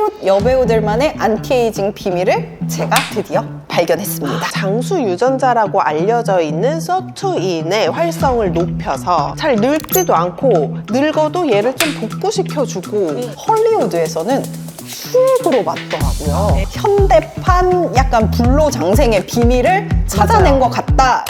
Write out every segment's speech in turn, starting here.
헐리우드 여배우들만의 안티에이징 비밀을 제가 드디어 발견했습니다. 장수 유전자라고 알려져 있는 서투인의 활성을 높여서 잘 늙지도 않고 늙어도 얘를 좀 복구시켜주고 헐리우드에서는 수액으로 맞더라고요. 현대판 약간 불로장생의 비밀을 찾아낸 것 같다.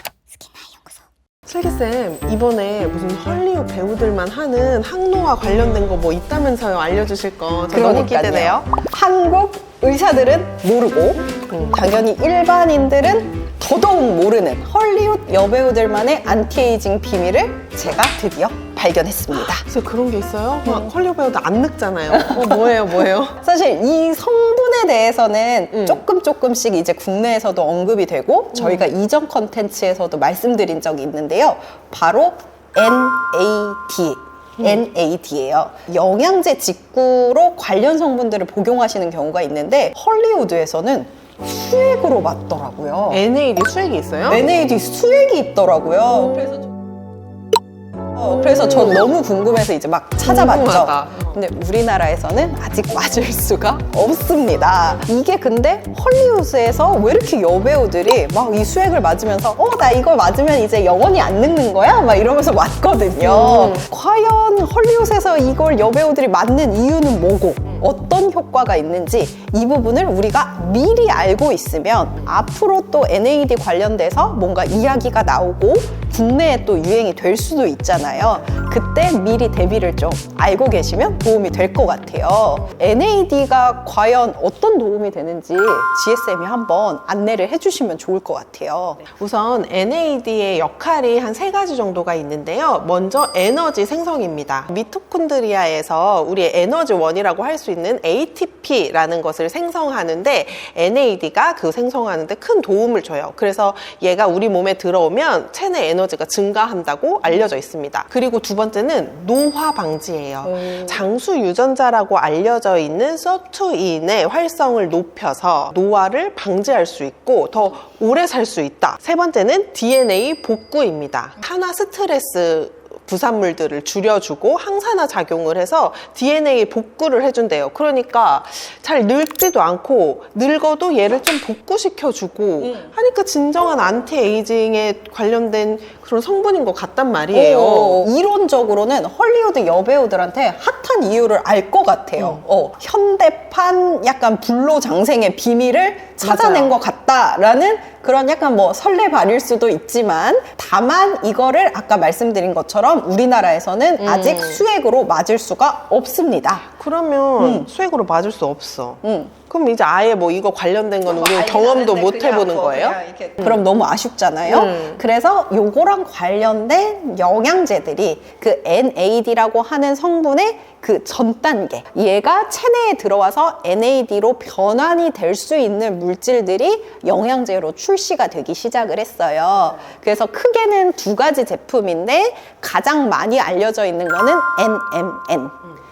슬기쌤, 이번에 무슨 헐리우드 배우들만 하는 항노화 관련된 거 뭐 있다면서요? 알려주실 거. 저 너무 기대돼요. 한국 의사들은 모르고 당연히 일반인들은 더더욱 모르는 헐리우드 여배우들만의 안티에이징 비밀을 제가 드디어 발견했습니다. 그래서 그런 게 있어요? 막 헐리우드 배우들 안 늙잖아요. 뭐예요? 사실 이 성분에 대해서는 조금씩 이제 국내에서도 언급이 되고 저희가 이전 컨텐츠에서도 말씀드린 적이 있는데요. 바로 NAD예요. 영양제 직구로 관련 성분들을 복용하시는 경우가 있는데 헐리우드에서는 수액으로 맞더라고요. NAD 수액이 있어요? NAD 수액이 있더라고요. 그래서 전 너무 궁금해서 이제 막 찾아봤죠. 궁금하다. 근데 우리나라에서는 아직 맞을 수가 없습니다. 이게 근데 헐리우드에서 왜 이렇게 여배우들이 막 이 수액을 맞으면서 나 이거 맞으면 이제 영원히 안 늙는 거야? 막 이러면서 맞거든요. 과연 헐리우드에서 이걸 여배우들이 맞는 이유는 뭐고 어떤 효과가 있는지 이 부분을 우리가 미리 알고 있으면 앞으로 또 NAD 관련돼서 뭔가 이야기가 나오고 국내에 또 유행이 될 수도 있잖아요. 그때 미리 대비를 좀 알고 계시면 도움이 될 것 같아요. NAD가 과연 어떤 도움이 되는지 GSM이 한번 안내를 해주시면 좋을 것 같아요. 우선 NAD의 역할이 한 3가지 정도가 있는데요. 먼저 에너지 생성입니다. 미토콘드리아에서 우리의 에너지원이라고 할 수 있는 ATP라는 것을 생성하는데 NAD가 그 생성하는데 큰 도움을 줘요. 그래서 얘가 우리 몸에 들어오면 체내 에너지가 증가한다고 알려져 있습니다. 그리고 두 번째는 노화 방지예요. 장수 유전자라고 알려져 있는 서투인의 활성을 높여서 노화를 방지할 수 있고 더 오래 살 수 있다. 세 번째는 DNA 복구입니다. 산화 스트레스 부산물들을 줄여주고 항산화 작용을 해서 DNA 복구를 해준대요. 그러니까 잘 늙지도 않고 늙어도 얘를 좀 복구시켜주고 하니까 진정한 안티에이징에 관련된 그런 성분인 것 같단 말이에요. 이론적으로는 헐리우드 여배우들한테 핫한 이유를 알 것 같아요. 현대판 약간 불로장생의 비밀을 찾아낸 것 같다라는 그런 약간 뭐 설레발일 수도 있지만 다만 이거를 아까 말씀드린 것처럼 우리나라에서는 아직 수액으로 맞을 수가 없습니다. 그러면 수액으로 맞을 수 없어. 그럼 이제 아예 뭐 이거 관련된 건 우리는 경험도 못 해보는 거예요? 그럼 너무 아쉽잖아요. 그래서 요거랑 관련된 영양제들이 그 NAD라고 하는 성분의 그 전 단계, 얘가 체내에 들어와서 NAD로 변환이 될 수 있는 물질들이 영양제로 출시가 되기 시작을 했어요. 그래서 크게는 2가지 제품인데 가장 많이 알려져 있는 거는 NMN.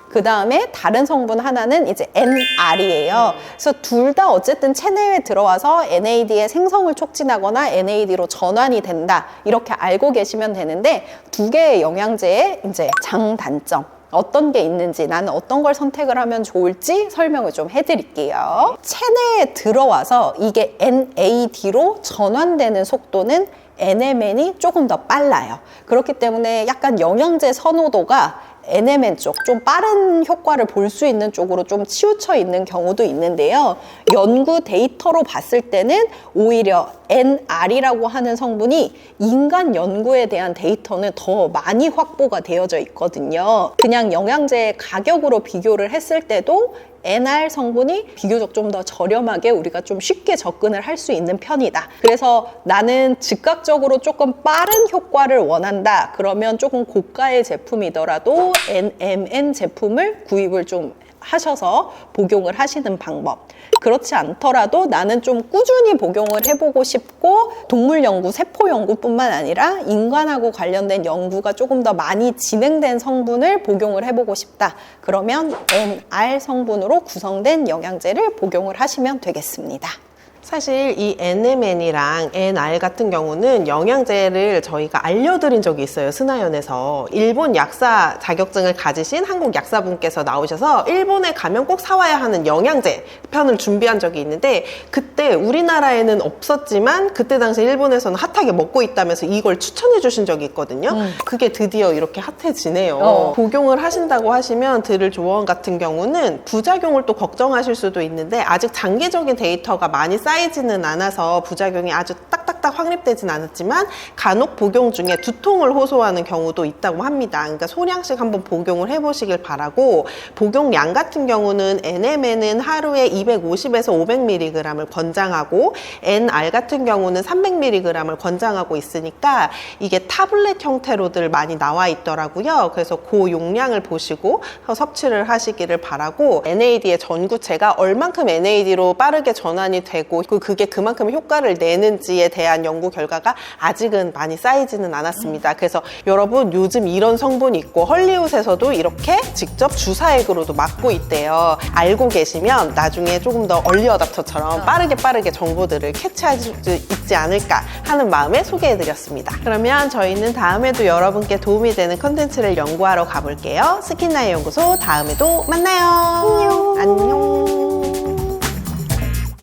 그 다음에 다른 성분 하나는 이제 NR이에요. 그래서 둘 다 어쨌든 체내에 들어와서 NAD의 생성을 촉진하거나 NAD로 전환이 된다. 이렇게 알고 계시면 되는데 2개의 영양제의 이제 장단점. 어떤 게 있는지 나는 어떤 걸 선택을 하면 좋을지 설명을 좀 해드릴게요. 체내에 들어와서 이게 NAD로 전환되는 속도는 NMN이 조금 더 빨라요. 그렇기 때문에 약간 영양제 선호도가 NMN 쪽, 좀 빠른 효과를 볼 수 있는 쪽으로 좀 치우쳐 있는 경우도 있는데요. 연구 데이터로 봤을 때는 오히려 NR이라고 하는 성분이 인간 연구에 대한 데이터는 더 많이 확보가 되어져 있거든요. 그냥 영양제 가격으로 비교를 했을 때도 NR 성분이 비교적 좀 더 저렴하게 우리가 좀 쉽게 접근을 할 수 있는 편이다. 그래서 나는 즉각적으로 조금 빠른 효과를 원한다. 그러면 조금 고가의 제품이더라도 NMN 제품을 구입을 좀 하셔서 복용을 하시는 방법. 그렇지 않더라도 나는 좀 꾸준히 복용을 해보고 싶고 동물 연구, 세포 연구뿐만 아니라 인간하고 관련된 연구가 조금 더 많이 진행된 성분을 복용을 해보고 싶다. 그러면 NR 성분으로 구성된 영양제를 복용을 하시면 되겠습니다. 사실 이 NMN이랑 NR 같은 경우는 영양제를 저희가 알려드린 적이 있어요. 스나연에서. 일본 약사 자격증을 가지신 한국 약사분께서 나오셔서 일본에 가면 꼭 사와야 하는 영양제 편을 준비한 적이 있는데, 그때 우리나라에는 없었지만 그때 당시 일본에서는 핫하게 먹고 있다면서 이걸 추천해 주신 적이 있거든요. 그게 드디어 이렇게 핫해지네요. 복용을 하신다고 하시면 들을 조언 같은 경우는 부작용을 또 걱정하실 수도 있는데, 아직 장기적인 데이터가 많이 쌓이지는 않아서 부작용이 아주 딱딱딱 확립되진 않았지만 간혹 복용 중에 두통을 호소하는 경우도 있다고 합니다. 그러니까 소량씩 한번 복용을 해보시길 바라고, 복용량 같은 경우는 NMN은 하루에 250에서 500mg을 권장하고 NR 같은 경우는 300mg을 권장하고 있으니까 이게 타블렛 형태로들 많이 나와 있더라고요. 그래서 그 용량을 보시고 섭취를 하시기를 바라고, NAD의 전구체가 얼만큼 NAD로 빠르게 전환이 되고 그게 그만큼 효과를 내는지에 대한 연구 결과가 아직은 많이 쌓이지는 않았습니다. 그래서 여러분, 요즘 이런 성분이 있고 헐리우드에서도 이렇게 직접 주사액으로도 맞고 있대요. 알고 계시면 나중에 조금 더 얼리 어답터처럼 빠르게 정보들을 캐치할 수 있지 않을까 하는 마음에 소개해드렸습니다. 그러면 저희는 다음에도 여러분께 도움이 되는 컨텐츠를 연구하러 가볼게요. 스킨나의 연구소, 다음에도 만나요. 안녕.